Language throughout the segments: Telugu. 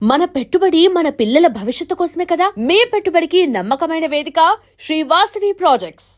మన పెట్టుబడి మన పిల్లల భవిష్యత్తు కోసమే కదా. మీ పెట్టుబడికి నమ్మకమైన వేదిక శ్రీ వాసవి ప్రాజెక్ట్స్.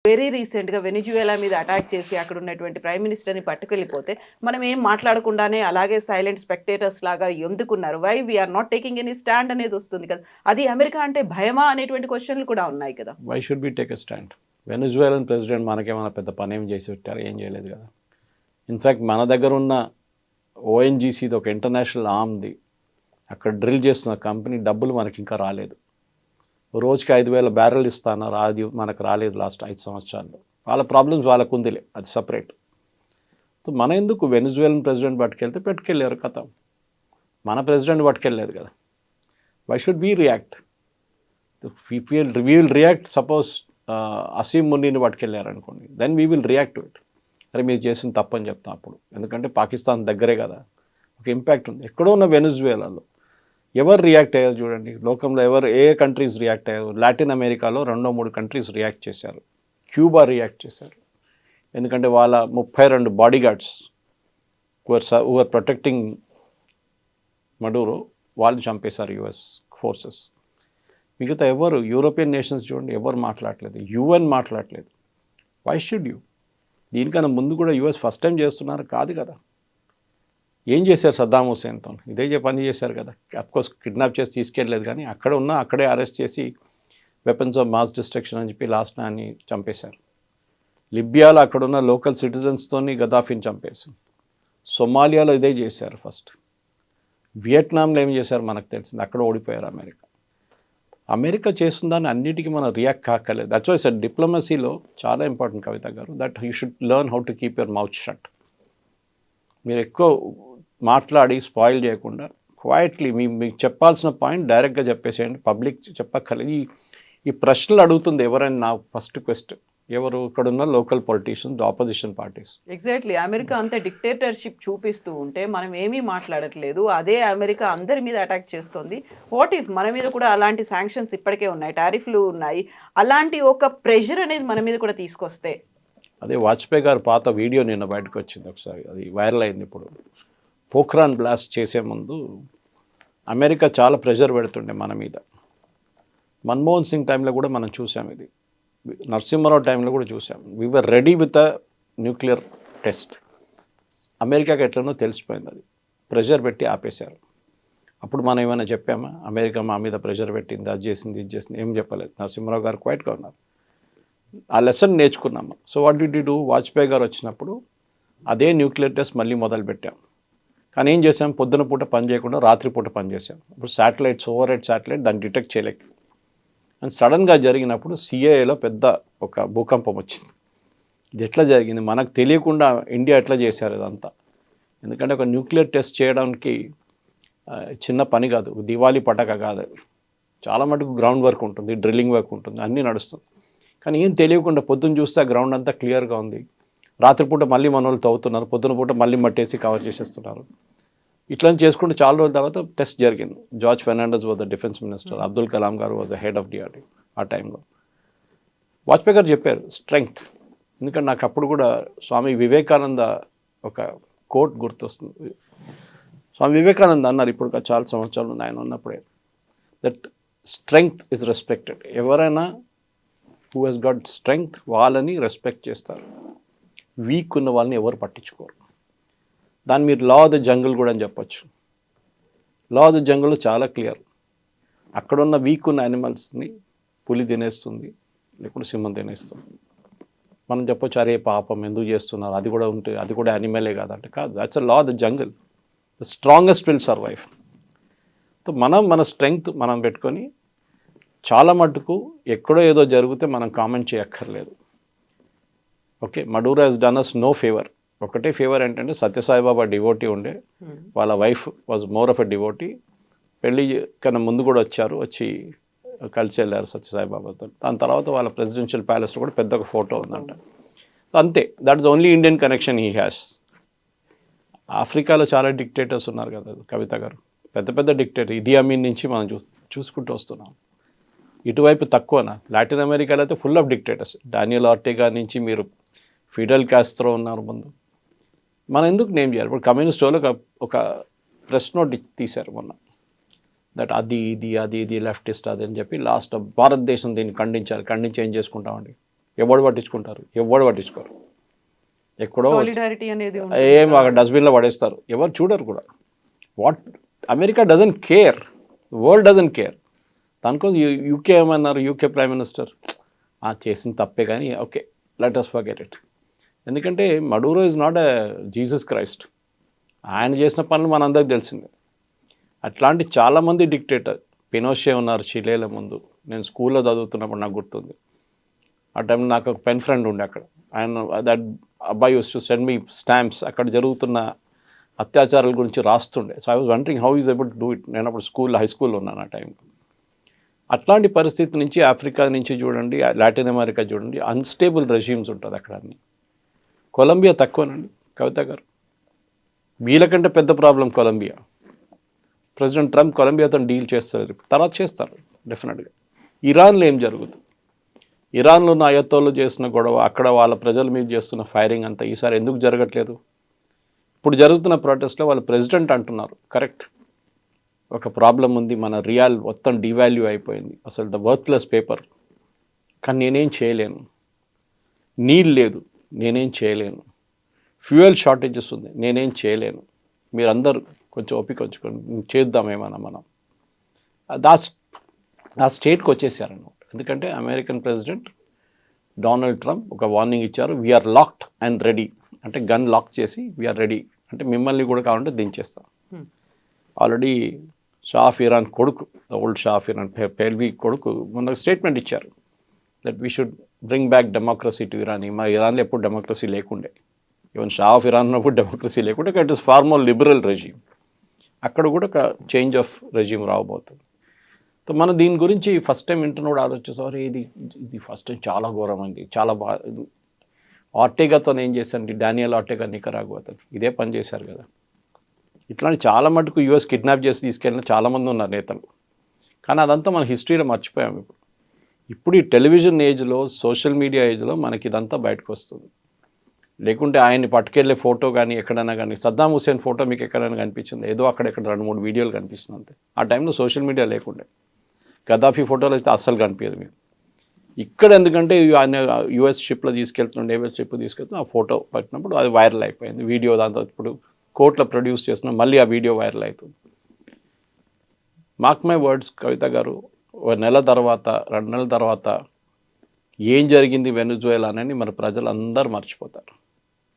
వెరీ రీసెంట్‌గా వెనిజువేలా మీద అటాక్ చేసి అక్కడ ఉన్నటువంటి ప్రైమ్ మినిస్టర్‌ని పట్టుకెళ్ళిపోతే మనం ఏం మాట్లాడకుండానే అలాగే సైలెంట్ స్పెక్టేటర్స్ లాగా ఎందుకున్నారు? Why we are not taking any stand అనేది వస్తుంది కదా. అది అమెరికా అంటే భయమా అనేటువంటి క్వశ్చన్‌లు కూడా ఉన్నాయి కదా. Why should be take a stand? Venezuelan president మనకేమైనా పెద్ద పని ఏం చేసి పెట్టారు? ఏం చేయలేదు కదా. ఇన్ఫ్యాక్ట్ మన దగ్గర ఉన్న ఓఎన్జీసీది ఒక ఇంటర్నేషనల్ ఆర్మ్ది అక్కడ డ్రిల్ చేస్తున్న కంపెనీ డబ్బులు మనకి ఇంకా రాలేదు. రోజుకి 5,000 బ్యారెల్ ఇస్తున్నారు, అది మనకు రాలేదు లాస్ట్ 5 సంవత్సరాల్లో. వాళ్ళ ప్రాబ్లమ్స్ వాళ్ళకు ఉందిలే, అది సపరేట్. సో మన ఎందుకు వెనిజువేలన్ ప్రెసిడెంట్ పట్టుకెళ్తే పెట్టుకెళ్ళారు కథ. మన ప్రెసిడెంట్ పట్టుకెళ్ళలేదు కదా. Why should be react? We will react. Suppose Asim మున్నీని పట్టుకెళ్ళారు అనుకోండి, then we will react to it. అరే మీరు చేసిన తప్పని చెప్తాం అప్పుడు, ఎందుకంటే పాకిస్తాన్ దగ్గరే కదా, ఒక ఇంపాక్ట్ ఉంది. ఎక్కడో ఉన్న వెనిజువేలాలో ఎవరు రియాక్ట్ అయ్యారు చూడండి. లోకంలో ఏ కంట్రీస్ రియాక్ట్ అయ్యారు? లాటిన్ అమెరికాలో 2-3 కంట్రీస్ రియాక్ట్ చేశారు. క్యూబా రియాక్ట్ చేశారు, ఎందుకంటే వాళ్ళ 32 bodyguards who are protecting Maduro వాళ్ళు చంపేశారు యుఎస్ ఫోర్సెస్. మిగతా ఎవరు యూరోపియన్ నేషన్స్ చూడండి, ఎవరు మాట్లాడలేదు, యుఎన్ మాట్లాడలేదు. Why should you? దీనికన్నా ముందు కూడా యుఎస్ ఫస్ట్ టైం చేస్తున్నారు కాదు కదా. ఏం చేశారు సద్దాం హుసేన్తో? ఇదే పని చేశారు కదా. అఫ్కోర్స్ కిడ్నాప్ చేసి తీసుకెళ్ళలేదు, కానీ అక్కడే అరెస్ట్ చేసి వెపన్స్ ఆఫ్ మాస్ డిస్ట్రక్షన్ అని చెప్పి లాస్ట్ నాన్ని చంపేశారు. లిబియాలో అక్కడున్న లోకల్ సిటిజన్స్తోని గదాఫీని చంపేశారు. సొమాలియాలో ఇదే చేశారు ఫస్ట్. వియట్నాంలో ఏం చేశారు మనకు తెలిసింది, అక్కడ ఓడిపోయారు అమెరికా చేస్తుందని అన్నిటికీ మనం రియాక్ట్ కాకలేదు. దట్స్ వై సార్ డిప్లొమసీలో చాలా ఇంపార్టెంట్ కవిత గారు, that you should learn how to keep your mouth shut. మీరు ఎక్కువ మాట్లాడి స్పాయిల్ చేయకుండా క్వైట్లీ మీకు చెప్పాల్సిన పాయింట్ డైరెక్ట్గా చెప్పేసేయండి. పబ్లిక్ చెప్పక్కర్లేదు. ఈ ప్రశ్నలు అడుగుతుంది ఎవరైనా నా ఫస్ట్ క్వశ్చన్, ఎవరు ఇక్కడున్న local politicians, opposition parties. Exactly. America అంత డిక్టేటర్షిప్ చూపిస్తూ ఉంటే మనం ఏమీ మాట్లాడట్లేదు. అదే అమెరికా అందరి మీద అటాక్ చేస్తుంది. వాట్ ఇఫ్ మన మీద కూడా అలాంటి శాంక్షన్స్ ఇప్పటికే ఉన్నాయి, టారిఫ్లు ఉన్నాయి, అలాంటి ఒక ప్రెషర్ అనేది మన మీద కూడా తీసుకొస్తే? అదే వాజ్పేయి గారు పాత వీడియో నిన్న బయటకు వచ్చింది ఒకసారి, అది వైరల్ అయింది. ఇప్పుడు పోఖ్రాన్ బ్లాస్ట్ చేసే ముందు అమెరికా చాలా ప్రెషర్ పెడుతుండే మన మీద. మన్మోహన్ సింగ్ టైంలో కూడా మనం చూసాం, ఇది నరసింహారావు టైంలో కూడా చూసాం. We were ready with a nuclear test. అమెరికాకి ఎట్లనో తెలిసిపోయింది, అది ప్రెషర్ పెట్టి ఆపేశారు. అప్పుడు మనం ఏమైనా చెప్పామా? అమెరికా మా మీద ప్రెషర్ పెట్టింది, అది చేసింది, ఇది చేసింది, ఏం చెప్పలేదు. నరసింహారావు గారు క్వైట్గా ఉన్నారు. ఆ లెసన్ నేర్చుకున్నాము. So what did you do? Vajpayee గారు వచ్చినప్పుడు అదే న్యూక్లియర్ టెస్ట్ మళ్ళీ మొదలుపెట్టాం. కానీ ఏం చేసాం? పొద్దున పూట పని చేయకుండా రాత్రిపూట పని చేసాం. ఇప్పుడు శాటిలైట్స్, ఓవర్ హెడ్ శాటిలైట్, దాన్ని డిటెక్ట్ చేయలేక. అండ్ సడన్గా జరిగినప్పుడు సిఏఏలో పెద్ద ఒక భూకంపం వచ్చింది. ఇది ఎట్లా జరిగింది? మనకు తెలియకుండా ఇండియా ఎట్లా చేశారు ఇదంతా? ఎందుకంటే ఒక న్యూక్లియర్ టెస్ట్ చేయడానికి చిన్న పని కాదు, దివాళీ పటాక కాదు. చాలా మటుకు గ్రౌండ్ వర్క్ ఉంటుంది, డ్రిల్లింగ్ వర్క్ ఉంటుంది, అన్నీ నడుస్తుంది. కానీ ఏం తెలియకుండా పొద్దున్న చూస్తే ఆ గ్రౌండ్ అంతా క్లియర్గా ఉంది. రాత్రిపూట మళ్ళీ మన వాళ్ళు తవ్వుతున్నారు, పొద్దున పూట మళ్ళీ మట్టేసి కవర్ చేసేస్తున్నారు. ఇట్లా చేసుకుంటే చాలా రోజుల తర్వాత టెస్ట్ జరిగింది. George Fernandes was the defence minister, Abdul Kalam గారు was the head of DRDO టైంలో. వాజ్పేయి గారు చెప్పారు స్ట్రెంగ్త్. ఎందుకంటే నాకు అప్పుడు కూడా స్వామి వివేకానంద ఒక కోట్ గుర్తొస్తుంది. స్వామి వివేకానంద అన్నారు, ఇప్పుడు చాలా సంవత్సరాలు ఉంది ఆయన ఉన్నప్పుడే, దట్ స్ట్రెంగ్త్ ఇస్ రెస్పెక్టెడ్. ఎవరైనా హూ హెస్ గాట్ స్ట్రెంగ్త్ వాళ్ళని రెస్పెక్ట్ చేస్తారు, వీక్ ఉన్న వాళ్ళని ఎవరు పట్టించుకోరు. దాన్ని మీరు లా ఆఫ్ ద జంగిల్ కూడా అని చెప్పొచ్చు. లా ఆఫ్ ద జంగిల్ చాలా క్లియర్. అక్కడున్న వీక్ ఉన్న యానిమల్స్ని పులి తినేస్తుంది, లేకుంటే సింహం తినేస్తుంది. మనం చెప్పొచ్చు, అరే పాపం ఎందుకు చేస్తున్నారు, అది కూడా ఉంటే అది కూడా యానిమలే కాదంటే కాదు. That's a law of the jungle. The strongest will survive. So మన స్ట్రెంగ్త్ మనం పెట్టుకొని చాలా మటుకు ఎక్కడో ఏదో జరిగితే మనం కామెంట్ చేయక్కర్లేదు. ఓకే, మడూరో హెస్ డన్ అస్ నో ఫేవర్. ఒకటే ఫేవర్ ఏంటంటే సత్యసాయిబాబా డివోటీ ఉండే, వాళ్ళ wife was more of a devotee. పెళ్ళి కన్నా ముందు కూడా వచ్చి కలిసి వెళ్ళారు సత్యసాయిబాబాతో. దాని తర్వాత వాళ్ళ ప్రెసిడెన్షియల్ ప్యాలెస్లో కూడా పెద్ద ఒక ఫోటో ఉందంట. అంతే, that is only Indian connection he has. ఆఫ్రికాలో చాలా డిక్టేటర్స్ ఉన్నారు కదా కవిత గారు, పెద్ద పెద్ద డిక్టేటర్. ఇదీ అమీన్ నుంచి మనం చూసుకుంటూ వస్తున్నాం. ఇటువైపు తక్కువనా? లాటిన్ అమెరికాలో అయితే ఫుల్ ఆఫ్ డిక్టేటర్స్. డానియల్ ఆర్టెగా నుంచి మీరు ఫిడెల్ కాస్ట్రో ఉన్నారు ముందు. మనం ఎందుకు నేమ్ చేయాలి? ఇప్పుడు కమ్యూనిస్ట్ వాళ్ళు ఒక ప్రెస్ నోట్ తీశారు మొన్న, దట్ అది ఇది లెఫ్టిస్ట్ అది అని చెప్పి లాస్ట్ భారతదేశం దీన్ని ఖండించాలి. ఖండించి ఏం చేసుకుంటామండి? ఎవడు పట్టించుకుంటారు? ఎవడు పట్టించుకోరు. ఎక్కడో సాలిడారిటీ అనేది ఏం అక్కడ డస్ట్బిన్లో పడేస్తారు, ఎవరు చూడరు కూడా. What America doesn't care, world doesn't care. దానికోసం యూకే ఏమన్నారు? యూకే ప్రైమ్ మినిస్టర్ చేసిన తప్పే కానీ okay let us forget it. ఎందుకంటే మడూరో is not a Jesus Christ. ఆయన చేసిన పనులు మనందరికి తెలిసిందే. అట్లాంటి చాలామంది డిక్టేటర్, పినోషే ఉన్నారు చిలేల ముందు. నేను స్కూల్లో చదువుతున్నప్పుడు నాకు గుర్తుంది. ఆ టైం నాకు ఒక పెన్ ఫ్రెండ్ ఉండే అక్కడ. ఆయన దట్ అబ్బాయి use to send me stamps అక్కడ జరుగుతున్న అత్యాచారాల గురించి రాస్తుండే. So I was wondering how is able to do it. నేను అప్పుడు హై స్కూల్లో ఉన్నాను ఆ టైంలో. అట్లాంటి పరిస్థితి నుంచి ఆఫ్రికా నుంచి చూడండి, లాటిన్ అమెరికా చూడండి, అన్స్టేబుల్ రెజ్యూమ్స్ ఉంటుంది అక్కడ అన్ని. కొలంబియా తక్కువనండి కవిత గారు, వీళ్ళకంటే పెద్ద ప్రాబ్లం కొలంబియా. ప్రెసిడెంట్ ట్రంప్ కొలంబియాతో డీల్ చేస్తారు, తర్వాత చేస్తారు డెఫినెట్గా. ఇరాన్లో ఏం జరుగుతుంది? ఇరాన్లో ఉన్న అయత్తోళ్ళు చేసిన గొడవ, అక్కడ వాళ్ళ ప్రజల మీద చేస్తున్న ఫైరింగ్ అంతా ఈసారి ఎందుకు జరగట్లేదు? ఇప్పుడు జరుగుతున్న ప్రొటెస్ట్లో వాళ్ళ ప్రెసిడెంట్ అంటున్నారు కరెక్ట్, ఒక ప్రాబ్లం ఉంది, మన రియాల్ మొత్తం డివాల్యూ అయిపోయింది, అసలు ద వర్త్లెస్ పేపర్, కానీ నేనేం చేయలేను. నీళ్ళు లేదు, నేనేం చేయలేను. ఫ్యూయల్ షార్టేజెస్ ఉంది, నేనేం చేయలేను. మీరందరూ కొంచెం ఓపిక ఉంచుకొని చేద్దామేమన్నా మనం. ఆ స్టేట్కి వచ్చేసారన్నమాట. ఎందుకంటే అమెరికన్ ప్రెసిడెంట్ డొనాల్డ్ ట్రంప్ ఒక వార్నింగ్ ఇచ్చారు, వీఆర్ లాక్డ్ అండ్ రెడీ. అంటే గన్ లాక్ చేసి వీఆర్ రెడీ, అంటే మిమ్మల్ని కూడా కావాలంటే దించేస్తాం. ఆల్రెడీ షా ఆఫ్ ఇరాన్ కొడుకు, old Shah of Iran Pahlavi కొడుకు మొన్న స్టేట్మెంట్ ఇచ్చారు that we should bring back democracy to Iran. మా ఇరాన్లో ఎప్పుడు డెమోక్రసీ లేకుండే, ఈవెన్ షా ఆఫ్ ఇరాన్ ఉన్నప్పుడు డెమోక్రసీ లేకుండే. It is far more liberal regime. అక్కడ కూడా ఒక చేంజ్ ఆఫ్ రెజ్యూమ్ రావబోతుంది. సో మనం దీని గురించి ఫస్ట్ టైం వింటున్నప్పుడు ఆలోచిస్తారు, ఇది ఫస్ట్ టైం చాలా ఘోరమైంది, చాలా బాగా. ఆర్టెగాతో ఏం చేశారండి, డానియల్ ఆర్టెగా నికరాగుతో ఇదే పని చేశారు కదా. ఇట్లాంటి చాలా మటుకు యూఎస్ కిడ్నాప్ చేసి తీసుకెళ్ళిన చాలామంది ఉన్నారు నేతలు, కానీ అదంతా మన హిస్టరీలో మర్చిపోయాము. ఇప్పుడు ఈ టెలివిజన్ ఏజ్లో, సోషల్ మీడియా ఏజ్లో మనకి ఇదంతా బయటకు వస్తుంది. లేకుంటే ఆయన్ని పట్టుకెళ్ళే ఫోటో కానీ ఎక్కడైనా కానీ, సద్దాం హుసేన్ ఫోటో మీకు ఎక్కడైనా కనిపించింది? ఏదో అక్కడెక్కడ 2-3 వీడియోలు కనిపిస్తుంది అంతే. ఆ టైంలో సోషల్ మీడియా లేకుండే. గద్దాఫీ ఫోటోలు అయితే అస్సలు కనిపించదు మీకు. ఇక్కడ ఎందుకంటే ఆయన యూఎస్ షిప్లో తీసుకెళ్తున్నాడు, నేవల్ షిప్ తీసుకెళ్తున్నా, ఆ ఫోటో పట్టినప్పుడు అది వైరల్ అయిపోయింది వీడియో. దాంతో ఇప్పుడు కోర్టులో ప్రొడ్యూస్ చేస్తున్నాం, మళ్ళీ ఆ వీడియో వైరల్ అవుతుంది. మార్క్ మై వర్డ్స్ కవిత గారు, 1 నెల తర్వాత 2 నెలల తర్వాత ఏం జరిగింది వెనుజువేలానని మన ప్రజలందరూ మర్చిపోతారు.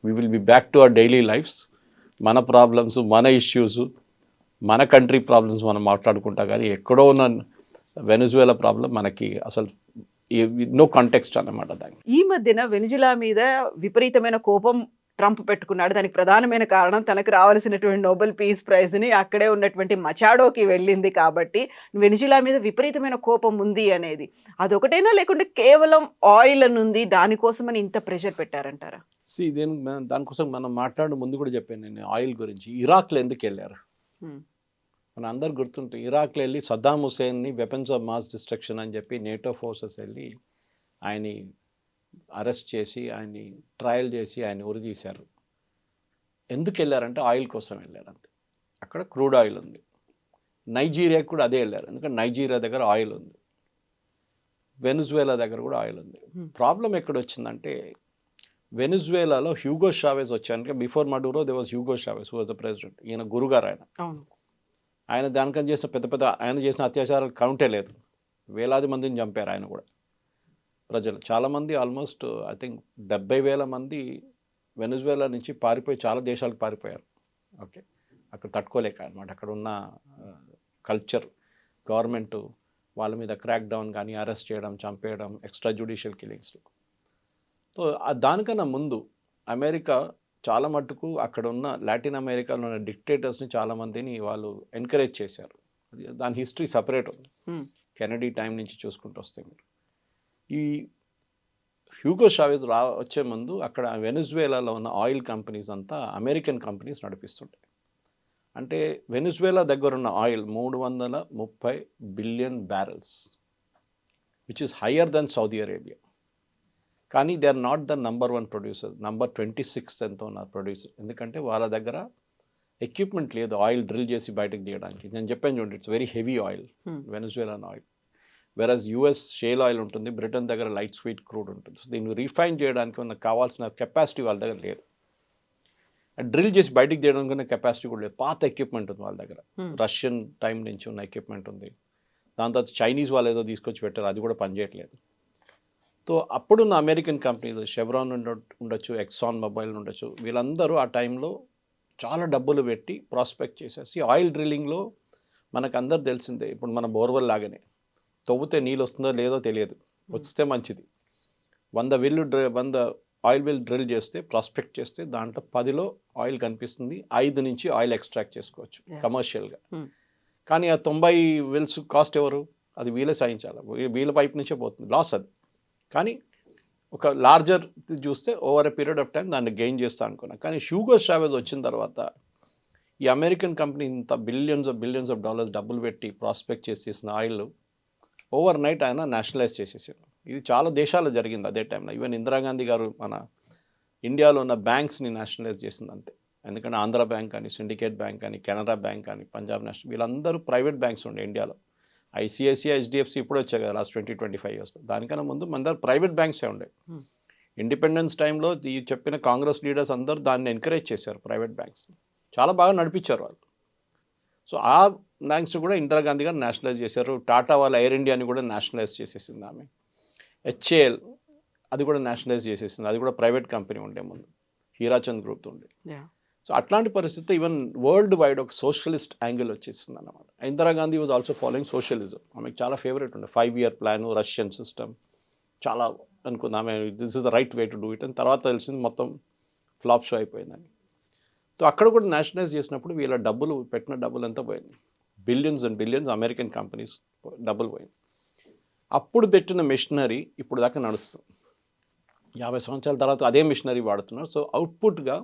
We will be back to our daily lifes. మన ప్రాబ్లమ్స్, మన ఇష్యూస్, మన కంట్రీ ప్రాబ్లమ్స్ మనం మాట్లాడుకుంటా, కానీ ఎక్కడో ఉన్న వెనుజువేలా ప్రాబ్లం మనకి అసలు నో కాంటెక్స్ట్ అన్నమాట. దానికి ఈ మధ్యన వెనిజులా మీద విపరీతమైన కోపం ట్రంప్ పెట్టుకున్నాడు. దానికి ప్రధానమైన కారణం తనకు రావాల్సినటువంటి నోబెల్ పీస్ ప్రైజ్ని అక్కడే ఉన్నటువంటి మచాడోకి వెళ్ళింది కాబట్టి వెనిజులా మీద విపరీతమైన కోపం ఉంది అనేది. అదొకటేనా, లేకుంటే కేవలం ఆయిల్ అని ఉంది దానికోసమని ఇంత ప్రెషర్ పెట్టారంటారా? దానికోసం మనం మాట్లాడే ముందు కూడా చెప్పాను నేను ఆయిల్ గురించి. ఇరాక్లో ఎందుకు వెళ్ళారు మన అందరు గుర్తుంటే, ఇరాక్లో వెళ్ళి సద్దాం హుసేన్ని వెపన్స్ ఆఫ్ మాస్ డిస్ట్రక్షన్ అని చెప్పి నేటో ఫోర్సెస్ వెళ్ళి ఆయన్ని అరెస్ట్ చేసి, ఆయన్ని ట్రయల్ చేసి, ఆయన ఉరి తీశారు. ఎందుకు వెళ్ళారంటే ఆయిల్ కోసం వెళ్ళారు అంతే. అక్కడ క్రూడ్ ఆయిల్ ఉంది. నైజీరియాకి కూడా అదే వెళ్ళారు, ఎందుకంటే నైజీరియా దగ్గర ఆయిల్ ఉంది, వెనుజువేలా దగ్గర కూడా ఆయిల్ ఉంది. ప్రాబ్లం ఎక్కడ వచ్చిందంటే, వెనుజువేలాలో హ్యూగో షావేజ్ వచ్చాను. Before Maduro they was Hugo Chavez who was the president. ఈయన గురుగారు ఆయన దానికని చేసిన ఆయన చేసిన అత్యాచారాలు కౌంటే లేదు. వేలాది మందిని చంపారు ఆయన కూడా. ప్రజలు చాలామంది, ఆల్మోస్ట్ ఐ థింక్ 70,000 మంది వెనుజువేలా నుంచి పారిపోయి చాలా దేశాలకు పారిపోయారు. ఓకే, అక్కడ తట్టుకోలేక అనమాట. అక్కడ ఉన్న కల్చర్, గవర్నమెంట్ వాళ్ళ మీద క్రాక్ డౌన్ కానీ, అరెస్ట్ చేయడం, చంపేయడం, ఎక్స్ట్రా జ్యుడిషియల్ కిల్లింగ్స్లో. సో దానికన్నా ముందు అమెరికా చాలా మట్టుకు అక్కడ ఉన్న లాటిన్ అమెరికాలో ఉన్న డిక్టేటర్స్ని చాలామందిని వాళ్ళు ఎంకరేజ్ చేశారు. దాని హిస్టరీ సపరేట్ ఉంది. కెనడీ టైం నుంచి చూసుకుంటూ వస్తే మీరు ఈ హ్యూగో షావేజ్ వచ్చే ముందు అక్కడ వెనుజువేలాలో ఉన్న ఆయిల్ కంపెనీస్ అంతా అమెరికన్ కంపెనీస్ నడిపిస్తుంటాయి. అంటే వెనుజువేలా దగ్గర ఉన్న oil 330 billion barrels. Which is higher than Saudi Arabia. కానీ they are not the number 1 producer. Number 26 ఎంత ఉన్నారు ప్రొడ్యూసర్. ఎందుకంటే వాళ్ళ దగ్గర ఎక్విప్మెంట్ లేదు ఆయిల్ డ్రిల్ చేసి బయటకు తీయడానికి. నేను చెప్పాను చూడండి, it's very heavy oil, Venezuelan oil. Versus US shale oil ఉంటుంది, బ్రిటన్ దగ్గర లైట్ స్వీట్ క్రూడ్ ఉంటుంది. సో దీన్ని రీఫైన్ చేయడానికి ఉన్న కావాల్సిన కెపాసిటీ వాళ్ళ దగ్గర లేదు. డ్రిల్ చేసి బయటికి తీయడానికి ఉన్న కెపాసిటీ కూడా లేదు. పాత ఎక్విప్మెంట్ ఉంది వాళ్ళ దగ్గర, రష్యన్ టైం నుంచి ఉన్న ఎక్విప్మెంట్ ఉంది. దాని తర్వాత చైనీస్ వాళ్ళు ఏదో తీసుకొచ్చి పెట్టారు, అది కూడా పనిచేయట్లేదు. సో అప్పుడున్న అమెరికన్ కంపెనీస్ షెవ్రాన్ ఉండొచ్చు, ఎక్సాన్ మొబైల్ ఉండొచ్చు, వీళ్ళందరూ ఆ టైంలో చాలా డబ్బులు పెట్టి ప్రాస్పెక్ట్ చేసేసి ఆయిల్ డ్రిల్లింగ్లో మనకు అందరు తెలిసిందే. ఇప్పుడు మన బోర్వెల్ లాగానే తవ్వుతే నీళ్ళు వస్తుందో లేదో తెలియదు, వస్తే మంచిది. 100 ఆయిల్ వెల్ డ్రిల్ చేస్తే ప్రాస్పెక్ట్ చేస్తే దాంట్లో 10లో ఆయిల్ కనిపిస్తుంది, 5 నుంచి ఆయిల్ ఎక్స్ట్రాక్ట్ చేసుకోవచ్చు కమర్షియల్గా. కానీ ఆ 90 వెల్స్ కాస్ట్ ఎవరు? అది వీళ్ళే సాధించాలి, వీళ్ళ పైప్ నుంచే పోతుంది, లాస్ అది. కానీ ఒక లార్జర్ చూస్తే over a period of time దాన్ని గెయిన్ చేస్తా అనుకున్నా. కానీ హ్యూగో చావెజ్ వచ్చిన తర్వాత ఈ అమెరికన్ కంపెనీ ఇంత బిలియన్స్ ఆఫ్ డాలర్స్ డబ్బులు పెట్టి ప్రాస్పెక్ట్ చేసేసిన ఆయిల్ ఓవర్ నైట్ ఆయన నేషనలైజ్ చేసేసారు. ఇది చాలా దేశాల్లో జరిగింది అదే టైంలో. ఈవెన్ ఇందిరాగాంధీ గారు మన ఇండియాలో ఉన్న బ్యాంక్స్ని నేషనలైజ్ చేసింది అంతే. ఎందుకంటే ఆంధ్ర బ్యాంక్ అని, సిండికేట్ బ్యాంక్ అని, కెనరా బ్యాంక్ అని, పంజాబ్ నేషనల్, వీళ్ళందరూ ప్రైవేట్ బ్యాంక్స్ ఉండే ఇండియాలో. ఐసిఐసిఐ, హెచ్డిఎఫ్సి ఇప్పుడు వచ్చాయి కదా లాస్ట్ 20-25 ఇయర్స్లో. దానికన్నా ముందు మన దగ్గర ప్రైవేట్ బ్యాంక్సే ఉండే. ఇండిపెండెన్స్ టైంలో ఈ చెప్పిన కాంగ్రెస్ లీడర్స్ అందరూ దాన్ని ఎంకరేజ్ చేశారు, ప్రైవేట్ బ్యాంక్స్ చాలా బాగా నడిపించారు వాళ్ళు. సో ఆ బ్యాంక్స్ కూడా ఇందిరాగాంధీ గారు నేషనలైజ్ చేశారు. టాటా వాళ్ళ ఎయిర్ ఇండియాని కూడా నేషనలైజ్ చేసేసింది ఆమె. హెచ్ఏఎల్ అది కూడా నేషనలైజ్ చేసేసింది, అది కూడా ప్రైవేట్ కంపెనీ ఉండే ముందు, హీరాచంద్ గ్రూప్ ఉండే. సో అట్లాంటి పరిస్థితి ఈవెన్ వరల్డ్ వైడ్ ఒక సోషలిస్ట్ యాంగిల్ వచ్చేస్తుంది అన్నమాట. Indira Gandhi was also following socialism. ఆమెకు చాలా ఫేవరెట్ ఉండే 5-year ప్లాను, రష్యన్ సిస్టమ్ చాలా అనుకుంది ఆమె, this is the right way to do it అని. తర్వాత తెలిసింది మొత్తం ఫ్లాప్ షో అయిపోయిందని. సో అక్కడ కూడా నేషనలైజ్ చేసినప్పుడు వీళ్ళ డబ్బులు పెట్టిన డబ్బులు ఎంత పోయింది, billions and billions American companies డబ్బులు పోయింది. అప్పుడు పెట్టిన మిషనరీ ఇప్పుడు దాకా నడుస్తుంది. 50 సంవత్సరాల తర్వాత అదే మిషనరీ వాడుతున్నారు. సో అవుట్పుట్గా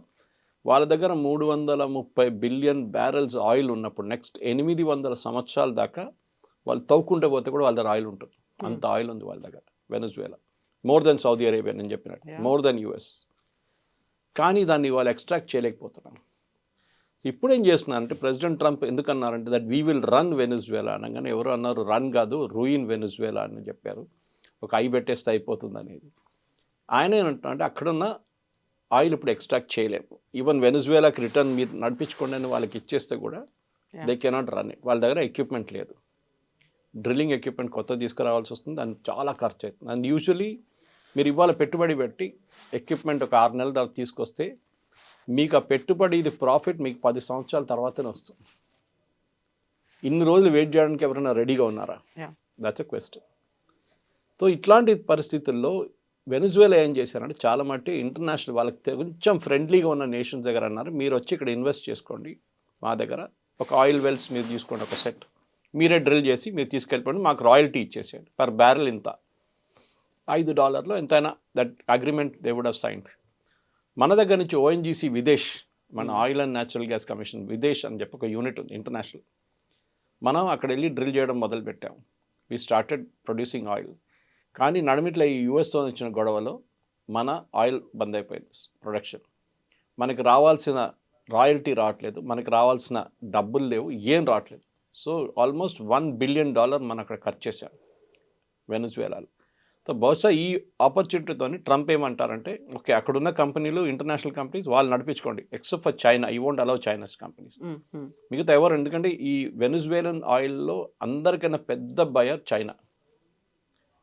వాళ్ళ దగ్గర 330 బిలియన్ బ్యారెల్స్ ఆయిల్ ఉన్నప్పుడు నెక్స్ట్ 800 సంవత్సరాల దాకా వాళ్ళు తవ్వుకుంటే పోతే కూడా వాళ్ళ దగ్గర ఆయిల్ ఉంటుంది. అంత ఆయిల్ ఉంది వాళ్ళ దగ్గర. వెనజువేలా మోర్ దెన్ సౌదీ అరేబియా, నేను చెప్పినట్టు మోర్ దెన్ యుఎస్. కానీ దాన్ని వాళ్ళు ఎక్స్ట్రాక్ట్ చేయలేకపోతున్నారు. ఇప్పుడు ఏం చేస్తున్నారంటే ప్రెసిడెంట్ ట్రంప్ ఎందుకన్నారంటే that we will run Venezuela అనగానే ఎవరు అన్నారు, రన్ కాదు రూయిన్ వెనజువేలా అని చెప్పారు. ఒక ఐ పెట్టేస్తే అయిపోతుంది అనేది. ఆయన ఏమంటున్నారంటే అక్కడున్న ఆయిల్ ఇప్పుడు ఎక్స్ట్రాక్ట్ చేయలేము. ఈవెన్ వెనజువేలాకి రిటర్న్ మీరు నడిపించుకోండి అని వాళ్ళకి ఇచ్చేస్తే కూడా దే కెనాట్ రన్ ఇట్. వాళ్ళ దగ్గర ఎక్విప్మెంట్ లేదు, డ్రిల్లింగ్ ఎక్విప్మెంట్ కొత్త తీసుకురావాల్సి వస్తుంది, దానికి చాలా ఖర్చు అవుతుంది. అండ్ యూజువలీ మీరు ఇవాళ పెట్టుబడి పెట్టి ఎక్విప్మెంట్ ఒక 6 నెలల తర్వాత తీసుకొస్తే మీకు ఆ పెట్టుబడి ఇది ప్రాఫిట్ మీకు 10 సంవత్సరాల తర్వాతనే వస్తుంది. ఇన్ని రోజులు వెయిట్ చేయడానికి ఎవరైనా రెడీగా ఉన్నారా? That's a question. సో ఇట్లాంటి పరిస్థితుల్లో వెనజువేలా ఏం చేశారంటే చాలా మట్టి ఇంటర్నేషనల్ వాళ్ళకి కొంచెం ఫ్రెండ్లీగా ఉన్న నేషన్స్ దగ్గర అన్నారు, మీరు వచ్చి ఇక్కడ ఇన్వెస్ట్ చేసుకోండి, మా దగ్గర ఒక ఆయిల్ వెల్స్ మీరు తీసుకోండి, ఒక సెట్ మీరే డ్రిల్ చేసి మీరు తీసుకెళ్ళిపోండి, మాకు రాయల్టీ ఇచ్చేసేయండి, పర్ బ్యారెల్ ఇంత, $5 ఎంతైనా, that agreement they would have signed. మన దగ్గర నుంచి ఓఎన్జీసీ విదేశ్, మన oil and natural gas commission Videsh అని చెప్పి ఒక యూనిట్ ఉంది ఇంటర్నేషనల్. మనం అక్కడ వెళ్ళి డ్రిల్ చేయడం మొదలుపెట్టాం. We started producing oil. కానీ నడుమిట్ల ఈ యూఎస్తో వచ్చిన గొడవలో మన ఆయిల్ బంద్ అయిపోయింది ప్రొడక్షన్. మనకి రావాల్సిన రాయల్టీ రావట్లేదు, మనకి రావాల్సిన డబ్బులు లేవు, ఏం రావట్లేదు. సో ఆల్మోస్ట్ $1 బిలియన్ మనం అక్కడ ఖర్చు చేశాం వెనజువేలాలో. సో బహుశా ఈ ఆపర్చునిటీతో ట్రంప్ ఏమంటారంటే ఓకే అక్కడున్న కంపెనీలు ఇంటర్నేషనల్ కంపెనీస్ వాళ్ళు నడిపించుకోండి, except for China, you won't allow China's companies. మిగతా ఎవరు, ఎందుకంటే ఈ వెనజువేలన్ ఆయిల్లో అందరికైనా పెద్ద బయర్ చైనా.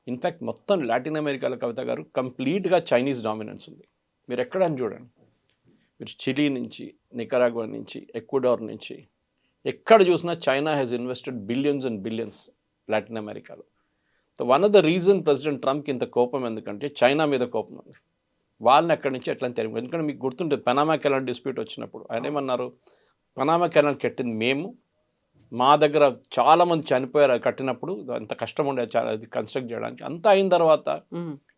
ఇన్ఫ్యాక్ట్ మొత్తం లాటిన్ అమెరికాలో కవిత గారు కంప్లీట్గా చైనీస్ డామినెన్స్ ఉంది. మీరు ఎక్కడని చూడండి, మీరు చిలీ నుంచి, నికరాగ్వా నుంచి, ఎక్వడార్ నుంచి ఎక్కడ చూసినా China has invested billions and billions Latin అమెరికాలో. So one of the reason president ట్రంప్కి ఇంత కోపం ఎందుకంటే చైనా మీద కోపం ఉంది. వాళ్ళని అక్కడి నుంచి ఎట్లా తెలియదు. ఎందుకంటే మీకు గుర్తుంటుంది పనామా కెనాల్ డిస్ప్యూట్ వచ్చినప్పుడు ఆయన ఏమన్నారు, పనామా కెనాల్ కట్టింది మేము, మా దగ్గర చాలామంది చనిపోయారు కట్టినప్పుడు, అంత కష్టం ఉండే అది కన్స్ట్రక్ట్ చేయడానికి. అంతా అయిన తర్వాత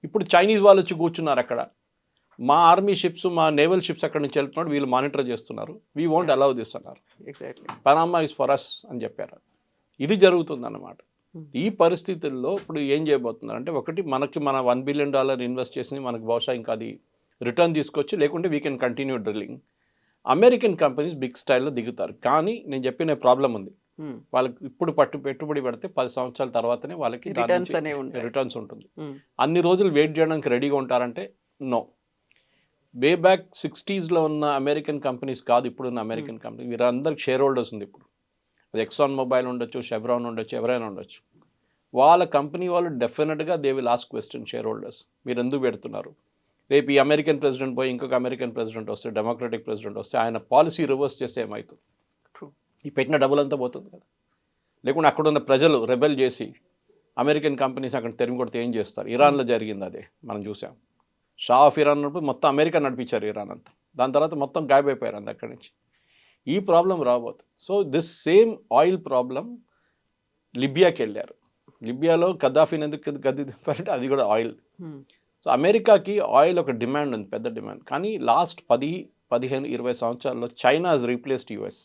ఇప్పుడు చైనీస్ వాళ్ళు వచ్చి కూర్చున్నారు అక్కడ, మా ఆర్మీ షిప్స్, మా నేవల్ షిప్స్ అక్కడి నుంచి వెళ్తున్నాడు, వీళ్ళు మానిటర్ చేస్తున్నారు, వీ వోంట్ అలౌ దిస్ అన్నారు. Exactly Panama is for us అని చెప్పారు. ఇది జరుగుతుంది అన్నమాట. ఈ పరిస్థితుల్లో ఇప్పుడు ఏం చేయబోతున్నారు అంటే, ఒకటి మనకి మన $1 బిలియన్ ఇన్వెస్ట్ చేసి మనకు బహుశా ఇంకా అది రిటర్న్ తీసుకోవచ్చు, లేకుంటే we can continue drilling. American companies big స్టైల్లో దిగుతారు, కానీ నేను చెప్పిన ప్రాబ్లం ఉంది. వాళ్ళకి ఇప్పుడు పెట్టుబడి పెడితే 10 సంవత్సరాల తర్వాతనే వాళ్ళకి రిటర్న్స్ అనేవి ఉంటాయి. రిటర్న్స్ ఉంటుంది. అన్ని రోజులు వెయిట్ చేయడానికి రెడీగా ఉంటారంటే నో. వే బ్యాక్ 60s ఉన్న అమెరికన్ కంపెనీస్ కాదు ఇప్పుడున్న అమెరికన్ కంపెనీ. వీరందరికి షేర్ హోల్డర్స్ ఉంది ఇప్పుడు. అది ఎక్సాన్ మొబైల్ ఉండొచ్చు, షెవ్రాన్ ఉండొచ్చు, ఎవరైనా ఉండొచ్చు. వాళ్ళ కంపెనీ వాళ్ళు డెఫినెట్గా they will ask question share holders, మీరు ఎందుకు పెడుతున్నారు? రేపు ఈ అమెరికన్ ప్రెసిడెంట్ పోయి ఇంకొక అమెరికన్ ప్రెసిడెంట్ వస్తే, డెమోక్రటిక్ ప్రెసిడెంట్ వస్తే, ఆయన పాలసీ రివర్స్ చేస్తే ఏమవుతుంది? ఈ పెట్టిన డబ్బులంతా పోతుంది కదా. లేకుంటే అక్కడున్న ప్రజలు రెబెల్ చేసి అమెరికన్ కంపెనీస్ అక్కడ తెరిమి కొడితే ఏం చేస్తారు? ఇరాన్లో జరిగింది అదే మనం చూసాం. షా ఆఫ్ ఇరాన్ ఉన్నప్పుడు మొత్తం అమెరికా నడిపించారు ఇరాన్ అంతా. దాని తర్వాత మొత్తం గాయబైపోయారు అంత అక్కడి నుంచి. ఈ ప్రాబ్లం రాబోతుంది. So this same oil problem లిబియాకి వెళ్ళారు. లిబియాలో కద్దాఫీని ఎందుకు గద్దె దింపారంటే అది కూడా ఆయిల్. సో అమెరికాకి ఆయిల్ ఒక డిమాండ్ ఉంది, పెద్ద డిమాండ్. కానీ లాస్ట్ 10, 15, 20 సంవత్సరాల్లో చైనా హస్ రీప్లేస్డ్ యుఎస్.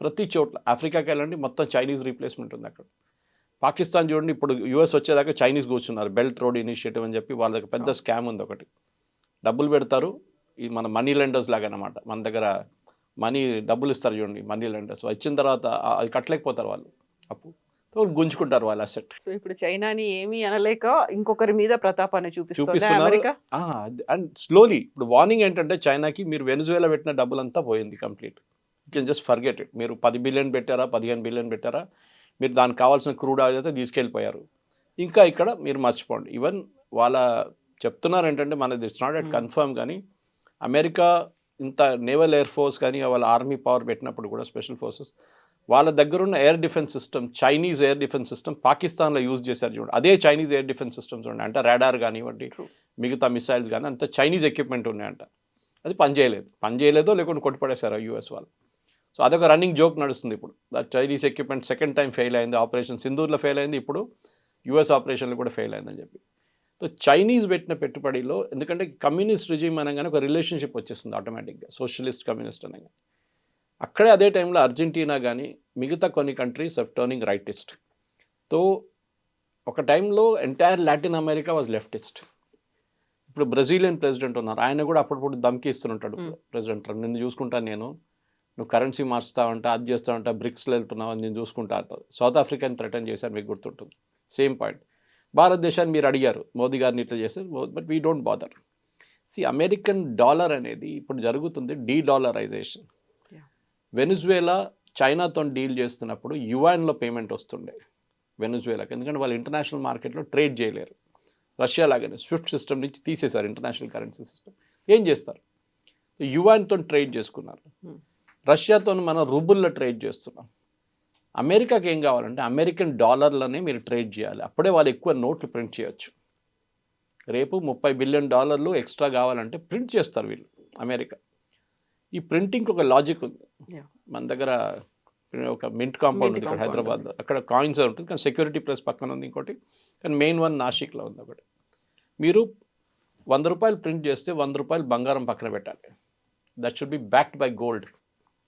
ప్రతి చోట్ల ఆఫ్రికాకి వెళ్ళండి మొత్తం చైనీస్ రీప్లేస్మెంట్ ఉంది అక్కడ. పాకిస్తాన్ చూడండి, ఇప్పుడు యూఎస్ వచ్చేదాకా చైనీస్ కూర్చున్నారు. బెల్ట్ రోడ్ ఇనిషియేటివ్ అని చెప్పి వాళ్ళ దగ్గర పెద్ద స్కామ్ ఉంది ఒకటి. డబ్బులు పెడతారు, ఈ మన మనీ లెండర్స్ లాగా అనమాట. మన దగ్గర డబ్బులు ఇస్తారు చూడండి, మనీ లెండర్స్. ఇచ్చిన తర్వాత అది కట్టలేకపోతారు వాళ్ళు, అప్పు గుంజుకుంటారు వాళ్ళ అసెట్. సో ఇప్పుడు చైనాని ఏమీ అనలేక ఇంకొకరి మీద ప్రతాపాన్ని చూపిస్తున్నారు. అండ్ స్లోలీ ఇప్పుడు వార్నింగ్ ఏంటంటే చైనాకి, మీరు వెనిజువేలా పెట్టిన డబ్బులంతా పోయింది complete. You can just forget it. మీరు 10 బిలియన్ పెట్టారా, 15 బిలియన్ పెట్టారా, మీరు దానికి కావాల్సిన క్రూడ్ ఆయిల్ అయితే తీసుకెళ్ళిపోయారు. ఇంకా ఇక్కడ మీరు మర్చిపోండి. ఈవెన్ వాళ్ళ చెప్తున్నారు ఏంటంటే, మనది ఇట్స్ నాట్ ఎట్ కన్ఫర్మ్, కానీ అమెరికా ఇంత నేవల్ ఎయిర్ ఫోర్స్ కానీ వాళ్ళ ఆర్మీ పవర్ పెట్టినప్పుడు కూడా స్పెషల్ ఫోర్సెస్ వాళ్ళ దగ్గర ఉన్న air defence system, Chinese air defence system పాకిస్తాన్లో యూజ్ చేశారు చూడండి. అదే చైనీస్ ఎయిర్ డిఫెన్స్ సిస్టమ్స్ ఉన్నాయి అంటే, రాడార్ కానివ్వండి, మిగతా మిసైల్స్ కానీ అంత చైనీస్ ఎక్విప్మెంట్ ఉన్నాయంట. అది పనిచేయలేదో లేకుంటే కొట్టుపడేశారు యూఎస్ వాళ్ళు. సో అదొక రన్నింగ్ జోక్ నడుస్తుంది ఇప్పుడు. That Chinese equipment second time fail అయింది. ఆపరేషన్ సింధూర్లో ఫెయిల్ అయింది, ఇప్పుడు యూఎస్ ఆపరేషన్లో కూడా ఫెయిల్ అయిందని చెప్పి. సో చైనీస్ పెట్టిన పెట్టుబడిలో, ఎందుకంటే కమ్యూనిస్ట్ రిజిమ్ అనగానే ఒక రిలేషన్షిప్ వచ్చేస్తుంది ఆటోమేటిక్గా, సోషలిస్ట్ కమ్యూనిస్ట్ అనగా. అక్కడే అదే టైంలో అర్జెంటీనా కానీ మిగతా కొన్ని కంట్రీస్ ఆఫ్ టర్నింగ్ రైటిస్ట్. తో ఒక టైంలో entire Latin America was leftist. ఇప్పుడు బ్రెజిలియన్ ప్రెసిడెంట్ ఉన్నారు, ఆయన కూడా అప్పుడప్పుడు ధమ్కి ఇస్తుంటాడు. ప్రెసిడెంట్ నిన్ను చూసుకుంటాను, నువ్వు కరెన్సీ మార్చుతావంట, అది చేస్తావంట, బ్రిక్స్లో వెళ్తున్నావు అని నేను చూసుకుంటా అంటారు. సౌత్ ఆఫ్రికాని థ్రెటన్ చేశారు, మీకు గుర్తుంటుంది. Same point. భారతదేశాన్ని మీరు అడిగారు మోదీ గారిని ఇట్లా చేస్తే, but we don't bother. American dollar అనేది ఇప్పుడు జరుగుతుంది డీడాలరైజేషన్. వెనిజువేలా చైనాతో డీల్ చేస్తున్నప్పుడు యువాన్లో పేమెంట్ వస్తుండే వెనిజువేలాకి, ఎందుకంటే వాళ్ళు ఇంటర్నేషనల్ మార్కెట్లో ట్రేడ్ చేయలేరు. రష్యా లాగానే స్విఫ్ట్ సిస్టమ్ నుంచి తీసేశారు ఇంటర్నేషనల్ కరెన్సీ సిస్టమ్. ఏం చేస్తారు? యువాన్తో ట్రేడ్ చేసుకున్నారు. రష్యాతో మనం రూబుల్లో ట్రేడ్ చేస్తున్నాం. అమెరికాకి ఏం కావాలంటే అమెరికన్ డాలర్లనే మీరు ట్రేడ్ చేయాలి, అప్పుడే వాళ్ళు ఎక్కువ నోట్లు ప్రింట్ చేయొచ్చు. రేపు $30 బిలియన్ ఎక్స్ట్రా కావాలంటే ప్రింట్ చేస్తారు వీళ్ళు అమెరికా. ఈ ప్రింటింగ్కి ఒక లాజిక్ ఉంది. మన దగ్గర ఒక మింట్ కాంపౌండ్ ఉంది ఇక్కడ హైదరాబాద్లో, అక్కడ కాయిన్స్ ఉంటుంది, కానీ సెక్యూరిటీ ప్రెస్ పక్కన ఉంది ఇంకోటి, కానీ మెయిన్ వన్ నాసిక్లో ఉంది ఒకటి. మీరు ₹100 ప్రింట్ చేస్తే ₹100 బంగారం పక్కన పెట్టాలి. That should be backed buy gold.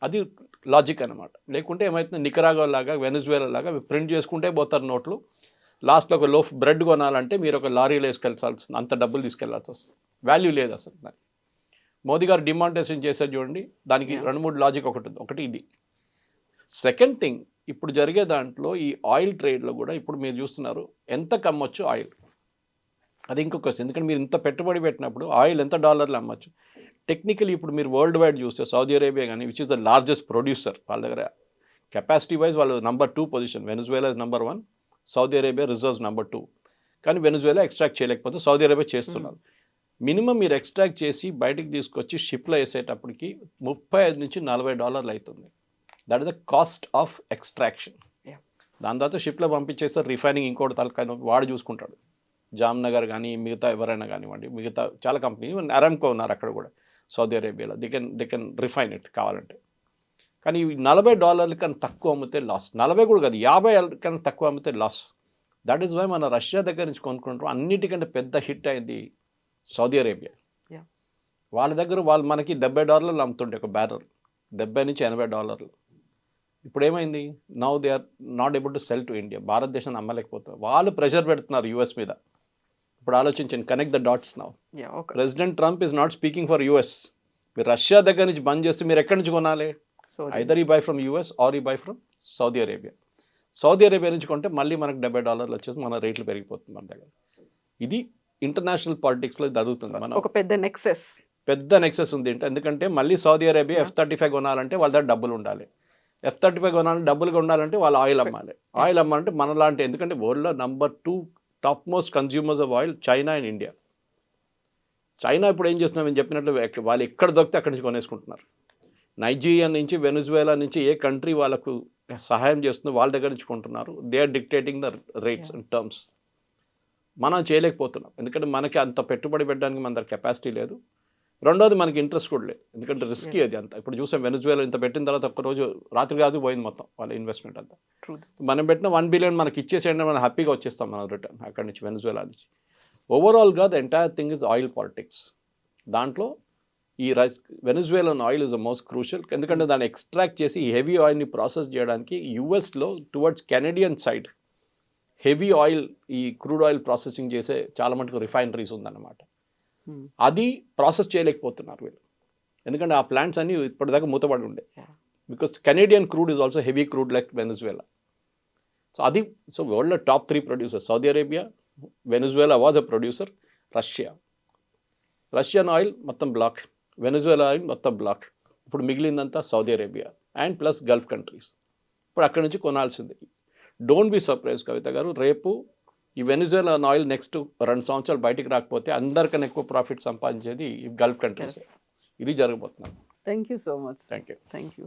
అది లాజిక్ అనమాట. లేకుంటే ఏమవుతుంది, నికరాగో లాగా వెనిజువేలా లాగా ప్రింట్ చేసుకుంటే పోతారు నోట్లు. లాస్ట్లో ఒక లోఫ్ బ్రెడ్ కొనాలంటే మీరు ఒక లారీలో వేసుకెళ్ళాల్సి, అంత డబ్బులు తీసుకెళ్లాల్సి వస్తుంది. వాల్యూ లేదు అసలు దానికి. మోదీ గారు డిమానిటైజేషన్ చేశారు చూడండి, దానికి 2-3 లాజిక్ ఒకటి ఉంది. ఒకటి ఇది. సెకండ్ థింగ్, ఇప్పుడు జరిగే దాంట్లో ఈ ఆయిల్ ట్రేడ్లో కూడా ఇప్పుడు మీరు చూస్తున్నారు ఎంత కమ్మొచ్చు ఆయిల్. అది ఇంకొక క్వశ్చన్, ఎందుకంటే మీరు ఇంత పెట్టుబడి పెట్టినప్పుడు ఆయిల్ ఎంత డాలర్లు అమ్మచ్చు. టెక్నికలీ ఇప్పుడు మీరు వరల్డ్ వైడ్ చూస్తే సౌదీ అరేబియా కానీ, which is the largest producer, వాళ్ళ దగ్గర కెపాసిటీ వైజ్ వాళ్ళు number 2 position. Venezuela is number 1, Saudi Arabia reserves number 2. కానీ వెనిజువేలా ఎక్స్ట్రాక్ట్ చేయలేకపోతే సౌదీ అరేబియా చేస్తున్నారు. మినిమం మీరు ఎక్స్ట్రాక్ట్ చేసి బయటికి తీసుకొచ్చి షిప్లో వేసేటప్పటికి $35 నుంచి $40 అవుతుంది. That is the cost of extraction. దాని తర్వాత షిప్లో పంపించేస్తారు, రిఫైనింగ్ ఇంకోటి తలకాయ వాడు చూసుకుంటాడు. జామ్నగర్ కానీ మిగతా ఎవరైనా కానివ్వండి, మిగతా చాలా కంపెనీ, అరామ్కో ఉన్నారు అక్కడ కూడా సౌదీ అరేబియాలో, దే కెన్ రిఫైన్ ఇట్ కావాలంటే. కానీ $40 కన్నా తక్కువ అమ్మితే లాస్. 40 కూడా కాదు, 50 కన్నా తక్కువ అమ్మితే లాస్. దట్ ఈస్ వై మన రష్యా దగ్గర నుంచి కొనుక్కుంటాం. అన్నిటికంటే పెద్ద హిట్ అయింది సౌదీ అరేబియా. వాళ్ళ దగ్గర వాళ్ళు మనకి $70 అమ్ముతుండే ఒక బ్యారల్, $70 నుంచి $80. ఇప్పుడు ఏమైంది, now they are not able to sell to India. భారతదేశాన్ని అమ్మలేకపోతారు, వాళ్ళు ప్రెషర్ పెడుతున్నారు యుఎస్ మీద. ఇప్పుడు ఆలోచించండి, connect the dots now. Okay. President Trump is not speaking for US. మీరు రష్యా దగ్గర నుంచి బంద్ చేస్తే మీరు ఎక్కడి నుంచి కొనాలి? So either we buy from US or we buy from Saudi Arabia. Saudi Arabia నుంచి కొంటే మళ్ళీ మనకు $70 వచ్చేసి మన రేట్లు పెరిగిపోతుంది మన దగ్గర. ఇది ఇంటర్నేషనల్ పాలిటిక్స్లో జరుగుతుంది. మనం ఒక పెద్ద నెక్సెస్. పెద్ద నెక్సెస్ ఉంది ఏంటి, ఎందుకంటే మళ్ళీ సౌదీ అరేబియా F-35 కొనాలంటే వాళ్ళ దగ్గర డబ్బులు ఉండాలి. F-35 కొనాలంటే డబ్బులు ఉండాలంటే వాళ్ళు ఆయిల్ అమ్మాలి. ఆయిల్ అమ్మాలంటే మనలాంటి, ఎందుకంటే వరల్డ్లో number 2 top most consumers of oil China and India. China ఇప్పుడు ఏం చేస్తున్నాం, నేను చెప్పినట్లు వాళ్ళు ఎక్కడ దొరికితే అక్కడి నుంచి కొనేసుకుంటున్నారు. నైజీరియా నుంచి, వెనుజువేలా నుంచి ఏ కంట్రీ వాళ్ళకు సహాయం చేస్తుందో వాళ్ళ దగ్గర నుంచి కొంటున్నారు. They are dictating the rates and terms. మనం చేయలేకపోతున్నాం, ఎందుకంటే మనకి అంత పెట్టుబడి పెట్టడానికి మన దగ్గర కెపాసిటీ లేదు. రెండోది మనకి ఇంట్రెస్ట్ కూడా లేదు, ఎందుకంటే రిస్కీ అది అంతా. ఇప్పుడు చూసాం వెనుజువేలా ఇంత పెట్టిన తర్వాత ఒక్కరోజు రాత్రి కాదు పోయింది మొత్తం వాళ్ళ ఇన్వెస్ట్మెంట్ అంతా. మనం పెట్టిన $1 బిలియన్ మనకి ఇచ్చేసేయండి, మనం హ్యాపీగా వచ్చేస్తాం మనం రిటర్న్ అక్కడి నుంచి, వెనుజువేలా నుంచి. ఓవరాల్గా the entire thing is oil politics. దాంట్లో ఈ Venezuelan oil is the most crucial, ఎందుకంటే దాన్ని ఎక్స్ట్రాక్ట్ చేసి ఈ హెవీ ఆయిల్ని ప్రాసెస్ చేయడానికి యుఎస్లో towards Canadian side heavy oil, ఈ క్రూడ్ ఆయిల్ ప్రాసెసింగ్ చేసే చాలా మటుకు రిఫైనరీస్ ఉందన్నమాట. అది ప్రాసెస్ చేయలేకపోతున్నారు వీళ్ళు, ఎందుకంటే ఆ ప్లాంట్స్ అన్నీ ఇప్పటిదాకా మూతపడి ఉండే. Because Canadian crude is also heavy crude like Venezuela. So అది, సో వరల్డ్లో top 3 producer Saudi Arabia, Venezuela was a producer, Russian oil మొత్తం బ్లాక్, వెనుజువేలా ఆయిల్ మొత్తం బ్లాక్. ఇప్పుడు మిగిలిందంతా Saudi Arabia and plus Gulf countries. ఇప్పుడు అక్కడి నుంచి కొనాల్సింది. డోంట్ బి సర్ప్రైజ్ కవిత గారు, రేపు ఈ వెనుజువేలా ఆయిల్ నెక్స్ట్ 2 సంవత్సరాలు బయటికి రాకపోతే అందరికన్నా ఎక్కువ ప్రాఫిట్ సంపాదించేది ఈ గల్ఫ్ కంట్రీస్. ఇది జరగబోతున్నాను. Thank you so much. Thank you. Thank you.